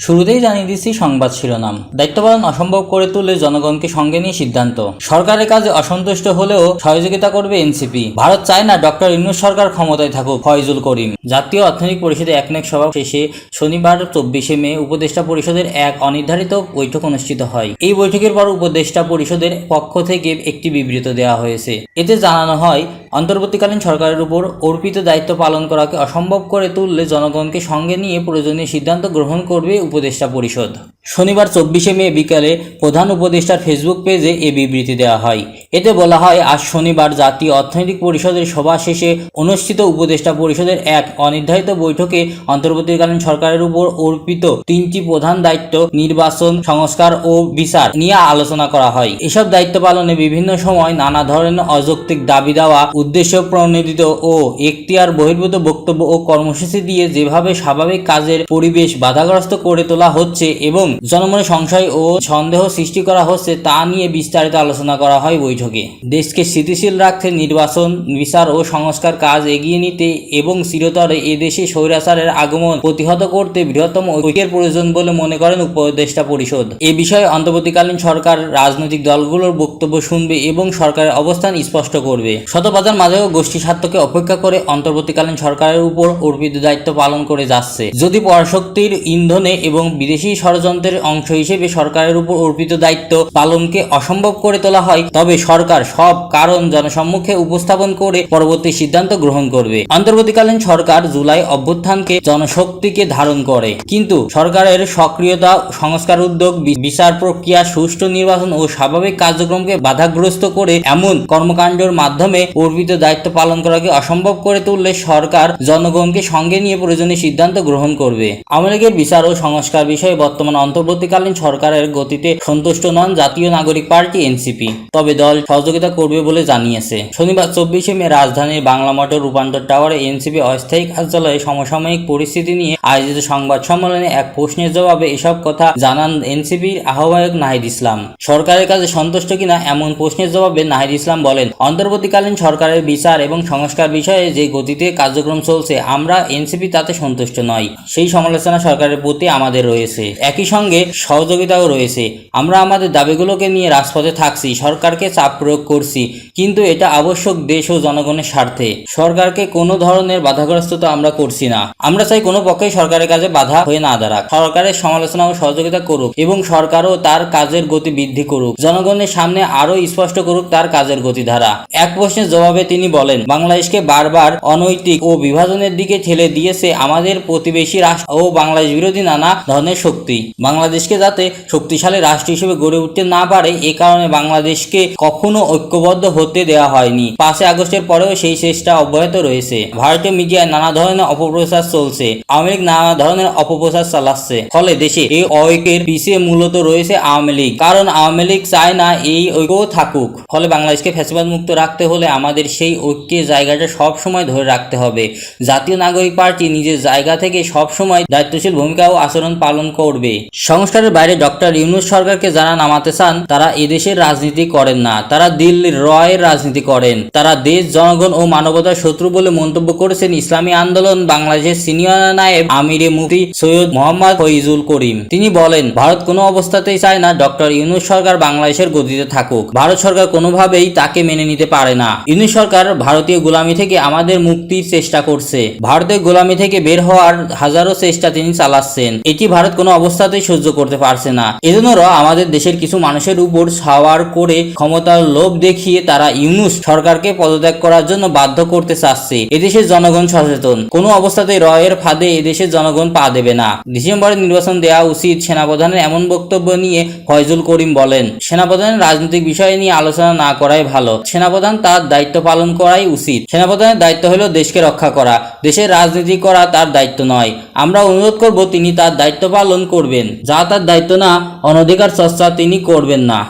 শুরুতেই জানিয়ে দিচ্ছি সংবাদ শিরোনাম। দায়িত্ব পালন অসম্ভব করে তুলে জনগণকে সঙ্গে নিয়ে সিদ্ধান্ত। সরকারের কাজে অসন্তুষ্ট হলেও সহযোগিতা করবে এনসিপি। ভারত চায় না ডক্টর ইউনূস সরকার ক্ষমতায় থাকুক। ফয়জুল করিম। জাতীয় অর্থনৈতিক পরিষদের একনেক সভা শেষে শনিবার 24শে মে উপদেষ্টা পরিষদের এক অনির্ধারিত বৈঠক অনুষ্ঠিত হয়। এই বৈঠকের পর উপদেষ্টা পরিষদের পক্ষ থেকে একটি বিবৃতি দেওয়া হয়েছে। এতে জানানো হয়, অন্তর্বর্তীকালীন সরকারের উপর অর্পিত দায়িত্ব পালন করাকে অসম্ভব করে তুললে জনগণকে সঙ্গে নিয়ে প্রয়োজনীয় সিদ্ধান্ত গ্রহণ করবে উপদেষ্টা পরিষদ। শনিবার 24শে মে বিকালে প্রধান উপদেষ্টার ফেসবুক পেজে এ বিবৃতি দেওয়া হয়। এতে বলা হয়, আজ শনিবার জাতীয় অর্থনৈতিক পরিষদের সভা শেষে অনুষ্ঠিত উপদেষ্টা পরিষদের এক অনির্ধারিত বৈঠকে অন্তর্বর্তীকালীন সরকারের উপর অর্পিত 3টি প্রধান দায়িত্ব নির্বাচন, সংস্কার ও বিচার নিয়ে আলোচনা করা হয়। এসব দায়িত্ব পালনে বিভিন্ন সময় নানা ধরনের অযৌক্তিক দাবি দেওয়া, উদ্দেশ্য প্রণোদিত ও এখতিয়ার বহির্ভূত বক্তব্য ও কর্মসূচি দিয়ে যেভাবে স্বাভাবিক কাজের পরিবেশ বাধাগ্রস্ত করে তোলা হচ্ছে এবং জনমনে সংশয় ও সন্দেহ সৃষ্টি করা হচ্ছে তা নিয়ে বিস্তারিত আলোচনা করা হয় বৈঠকে। দেশকে স্থিতিশীল রাখতে নির্বাচন, বিচার ও সংস্কার কাজ এগিয়ে নিতে এবং চিরতরে এদেশে স্বৈরাচারের আগমন প্রতিহত করতে বৃহত্তম ঐক্যের প্রয়োজন বলে মনে করেন উপদেষ্টা পরিষদ। এ বিষয়ে অন্তর্বর্তীকালীন সরকার রাজনৈতিক দলগুলোর বক্তব্য শুনবে এবং সরকারের অবস্থান স্পষ্ট করবে। শতবাজার মাঝেও গোষ্ঠী স্বার্থকে অপেক্ষা করে অন্তর্বর্তীকালীন সরকারের উপর অর্পিত দায়িত্ব পালন করে যাচ্ছে। যদি পরাশক্তির ইন্ধনে এবং বিদেশি ষড়যন্ত্রের অংশ হিসেবে সরকারের উপর অর্পিত দায়িত্ব পালনকে অসম্ভব করে তোলা হয়, তবে সরকার সব কারণ জনসম্মুখে উপস্থাপন করে পরবর্তী সিদ্ধান্ত গ্রহণ করবে। অন্তর্বর্তীকালীন সরকার জুলাই অভ্যুত্থানকে জনশক্তিকে ধারণ করে, কিন্তু সরকারের সক্রিয়তা, সংস্কার উদ্যোগ, বিচার প্রক্রিয়া, সুষ্ঠু নির্বাচন ও স্বাভাবিক কার্যক্রমকে বাধাগ্রস্ত করে এমন কর্মকাণ্ডের মাধ্যমে অর্পিত দায়িত্ব পালন করাকে অসম্ভব করে তুললে সরকার জনগণকে সঙ্গে নিয়ে প্রয়োজনীয় সিদ্ধান্ত গ্রহণ করবে। আওয়ামী লীগের বিচার ও সংস্কার বিষয়ে বর্তমান অন্তর্বর্তীকালীন সরকারের গতিতে সন্তুষ্ট নন জাতীয় নাগরিক পার্টি এনসিপি, তবে দল সহযোগিতা করবে বলে জানিয়েছে। শনিবার 24শে মে রাজধানীর বাংলা মোটর রূপান্তর টাওয়ারে এনসিপি অস্থায়ী কার্যালয়ে সমসাময়িক পরিস্থিতি নিয়ে আয়োজিত সংবাদ সম্মেলনে এক প্রশ্নের জবাবে এসব কথা জানান এনসিপির আহ্বায়ক নাহিদ ইসলাম। সরকারের কাছে সন্তুষ্ট কিনা এমন প্রশ্নের জবাবে নাহিদ ইসলাম বলেন, অন্তর্বর্তীকালীন সরকারের বিচার এবং সংস্কার বিষয়ে যে গতিতে কার্যক্রম চলছে, আমরা এনসিপি তাতে সন্তুষ্ট নই। সেই সমালোচনা সরকারের প্রতি আমাদের রয়েছে, একই সঙ্গে সহযোগিতাও রয়েছে। আমরা আমাদের দাবিগুলোকে নিয়ে রাজপথে থাকছি, সরকারকে চাপ প্রয়োগ করছি, কিন্তু এটা আবশ্যক দেশ ও জনগণের স্বার্থে। সরকারকে কোনো ধরনের বাধাগ্রস্ততা আমরা করছি না। আমরা চাই কোনো পক্ষেই সরকারের কাজে বাধা হয়ে না দাঁড়াক, সরকারের সমালোচনা ও সহযোগিতা করুক এবং সরকারও তার কাজের গতি বৃদ্ধি করুক, জনগণের সামনে আরো স্পষ্ট করুক তার কাজের গতিধারা। এক প্রশ্নের জবাবে তিনি বলেন, বাংলাদেশকে বারবার অনৈতিক ও বিভাজনের দিকে ঠেলে দিয়েছে আমাদের প্রতিবেশী রাষ্ট্র ও বাংলাদেশ বিরোধী নানা ধরনের শক্তি। বাংলাদেশকে যাতে শক্তিশালী রাষ্ট্র হিসেবে গড়ে উঠতে না পারে, এ কারণে বাংলাদেশকে কখনো ঐক্যবদ্ধ হতে দেওয়া হয়নি। 5 আগস্টের পরেও সেই চেষ্টা অব্যাহত রয়েছে। ভারতীয় মিডিয়ায় নানা ধরনের অপপ্রচার চলছে, আওয়ামী লীগ নানা ধরনের অপপ্রচার চালাচ্ছে, ফলে দেশে এই ঐক্যের পিছিয়ে মূলত রয়েছে আওয়ামী লীগ। কারণ আওয়ামী লীগ চায় না এই ঐক্য থাকুক। ফলে বাংলাদেশকে ফ্যাসিবাদ মুক্ত রাখতে হলে আমাদের সেই ঐক্যের জায়গাটা সব সময় ধরে রাখতে হবে। জাতীয় নাগরিক পার্টি নিজের জায়গা থেকে সব সময় দায়িত্বশীল ভূমিকা ও আচরণ পালন করবে। সংস্কারের বাইরে ডক্টর ইউনূস সরকারকে যারা নামাতে চান, তারা এদেশের রাজনীতি করেন না, তারা দিল্লির রয়ের রাজনীতি করেন। তারা দেশ, জনগণ ও মানবতার শত্রু বলে মন্তব্য করেছেন ইসলামী আন্দোলন বাংলাদেশের সিনিয়র নায়েব আমিরে মুফতি সৈয়দ মোহাম্মদ ফয়জুল করিম। তিনি বলেন, ভারত কোনো অবস্থাতেই চায় না ডক্টর ইউনূস সরকার বাংলাদেশের গদিতে থাকুক। ভারত সরকার কোনোভাবেই তাকে মেনে নিতে পারে না। ইউনূস সরকার ভারতীয় গোলামি থেকে আমাদের মুক্তির চেষ্টা করছে। ভারতের গোলামি থেকে বের হওয়ার হাজারো চেষ্টা তিনি চালাচ্ছেন। এটি ভারত কোনো অবস্থাতেই সহ্য করতে পারছে না। এজন্য আমাদের দেশের কিছু মানুষের উপর ছাওয়ার করে ক্ষমতার লোভ দেখিয়ে তারা ইউনূস সরকারকে পদত্যাগ করার জন্য বাধ্য করতে চাচ্ছে। এদেশের জনগণ সচেতন, কোনো অবস্থাতেই রয়ের ফাঁদে এদেশের জনগণ পা দেবে না। ডিসেম্বরে নির্বাচন দেওয়া উচিত, সেনাপ্রধানের এমন বক্তব্য নিয়ে ফয়জুল করিম বলেন, সেনাপ্রধানের রাজনৈতিক বিষয় নিয়ে আলোচনা না করাই ভালো। সেনাপ্রধান তার দায়িত্ব পালন করাই উচিত। সেনাপ্রধানের দায়িত্ব হলো দেশকে রক্ষা করা, দেশের রাজনীতি করা তার দায়িত্ব নয়। আমরা অনুরোধ করব তিনি তার দায়িত্ব পালন করবেন। যা তার দায়িত্ব না, অনধিকার চর্চা তিনি করবেন না।